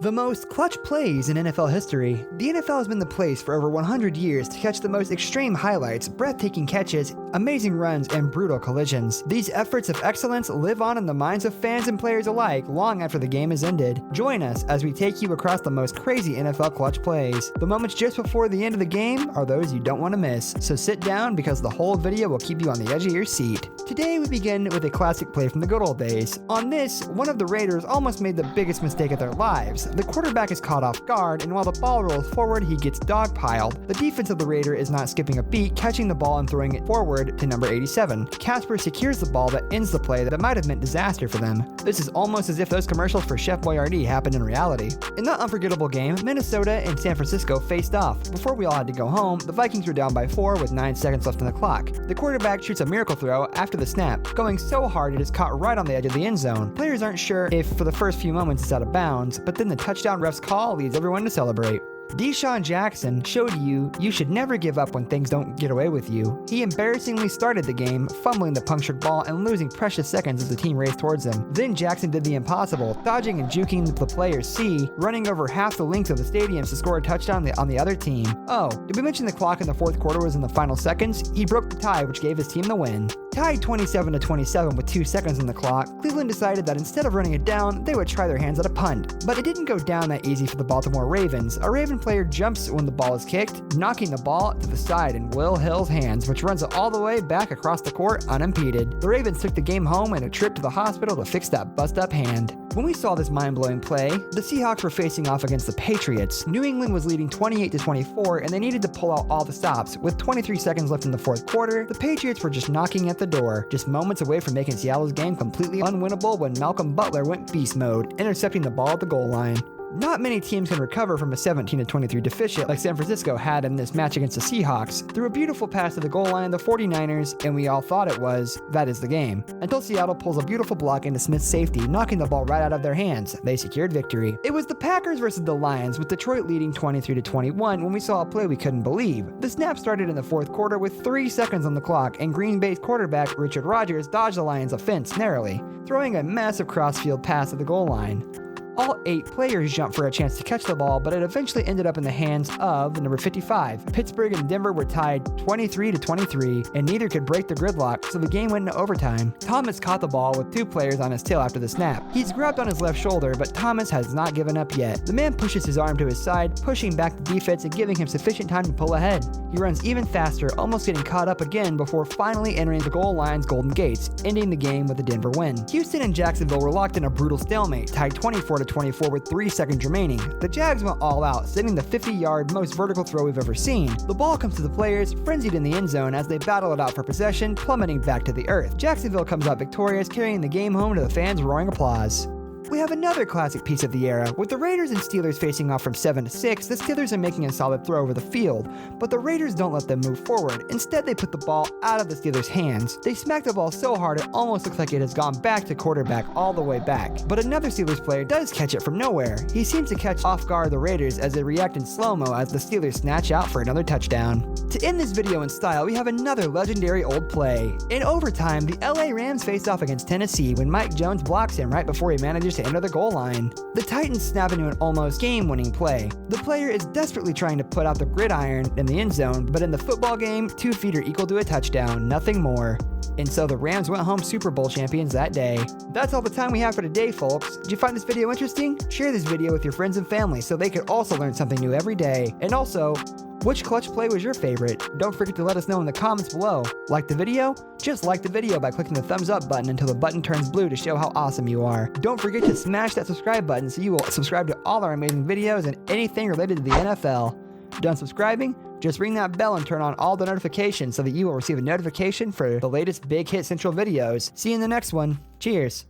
The most clutch plays in NFL history. The NFL has been the place for over 100 years to catch the most extreme highlights, breathtaking catches, amazing runs, and brutal collisions. These efforts of excellence live on in the minds of fans and players alike long after the game is ended. Join us as we take you across the most crazy NFL clutch plays. The moments just before the end of the game are those you don't want to miss, so sit down because the whole video will keep you on the edge of your seat. Today we begin with a classic play from the good old days. On this, one of the Raiders almost made the biggest mistake of their lives. The quarterback is caught off guard, and while the ball rolls forward, he gets dogpiled. The defense of the Raider is not skipping a beat, catching the ball and throwing it forward to number 87. Casper secures the ball that ends the play that might have meant disaster for them. This is almost as if those commercials for Chef Boyardee happened in reality. In that unforgettable game, Minnesota and San Francisco faced off. Before we all had to go home, the Vikings were down by 4 with 9 seconds left on the clock. The quarterback shoots a miracle throw after the snap, going so hard it is caught right on the edge of the end zone. Players aren't sure if for the first few moments it's out of bounds, but then the touchdown ref's call leads everyone to celebrate. Deshaun Jackson showed you should never give up when things don't get away with you. He embarrassingly started the game, fumbling the punctured ball and losing precious seconds as the team raced towards him. Then Jackson did the impossible, dodging and juking the player C, running over half the length of the stadium to score a touchdown on the other team. Oh, did we mention the clock in the fourth quarter was in the final seconds? He broke the tie, which gave his team the win. Tied 27-27 with 2 seconds on the clock, Cleveland decided that instead of running it down, they would try their hands at a punt. But it didn't go down that easy for the Baltimore Ravens. A Raven player jumps when the ball is kicked, knocking the ball to the side in Will Hill's hands, which runs it all the way back across the court unimpeded. The Ravens took the game home and a trip to the hospital to fix that bust-up hand. When we saw this mind-blowing play, the Seahawks were facing off against the Patriots. New England was leading 28-24, and they needed to pull out all the stops. With 23 seconds left in the fourth quarter, the Patriots were just knocking at the door, just moments away from making Seattle's game completely unwinnable when Malcolm Butler went beast mode, intercepting the ball at the goal line. Not many teams can recover from a 17-23 deficit like San Francisco had in this match against the Seahawks. Through a beautiful pass to the goal line, the 49ers, and we all thought it was, that is the game. Until Seattle pulls a beautiful block into Smith's safety, knocking the ball right out of their hands. They secured victory. It was the Packers versus the Lions, with Detroit leading 23-21 when we saw a play we couldn't believe. The snap started in the fourth quarter with 3 seconds on the clock, and Green Bay's quarterback Richard Rodgers dodged the Lions' offense narrowly, throwing a massive crossfield pass at the goal line. All 8 players jumped for a chance to catch the ball, but it eventually ended up in the hands of the number 55. Pittsburgh and Denver were tied 23-23, and neither could break the gridlock, so the game went into overtime. Thomas caught the ball with 2 players on his tail after the snap. He's grabbed on his left shoulder, but Thomas has not given up yet. The man pushes his arm to his side, pushing back the defense and giving him sufficient time to pull ahead. He runs even faster, almost getting caught up again before finally entering the goal line's golden gates, ending the game with a Denver win. Houston and Jacksonville were locked in a brutal stalemate, tied 24-24 with 3 seconds remaining. The Jags went all out, sending the 50-yard most vertical throw we've ever seen. The ball comes to the players, frenzied in the end zone as they battle it out for possession, plummeting back to the earth. Jacksonville comes out victorious, carrying the game home to the fans' roaring applause. We have another classic piece of the era. With the Raiders and Steelers facing off from 7-6, the Steelers are making a solid throw over the field, but the Raiders don't let them move forward. Instead, they put the ball out of the Steelers' hands. They smack the ball so hard it almost looks like it has gone back to quarterback all the way back. But another Steelers player does catch it from nowhere. He seems to catch off guard the Raiders as they react in slow-mo as the Steelers snatch out for another touchdown. To end this video in style, we have another legendary old play. In overtime, the LA Rams face off against Tennessee when Mike Jones blocks him right before he manages to enter the goal line. The Titans snap into an almost game-winning play. The player is desperately trying to put out the gridiron in the end zone, but in the football game, 2 feet are equal to a touchdown, nothing more. And so the Rams went home Super Bowl champions that day. That's all the time we have for today, folks. Did you find this video interesting? Share this video with your friends and family so they could also learn something new every day. And also, which clutch play was your favorite? Don't forget to let us know in the comments below. Like the video? Just like the video by clicking the thumbs up button until the button turns blue to show how awesome you are. Don't forget to smash that subscribe button so you will subscribe to all our amazing videos and anything related to the NFL. Done subscribing? Just ring that bell and turn on all the notifications so that you will receive a notification for the latest Big Hit Central videos. See you in the next one. Cheers.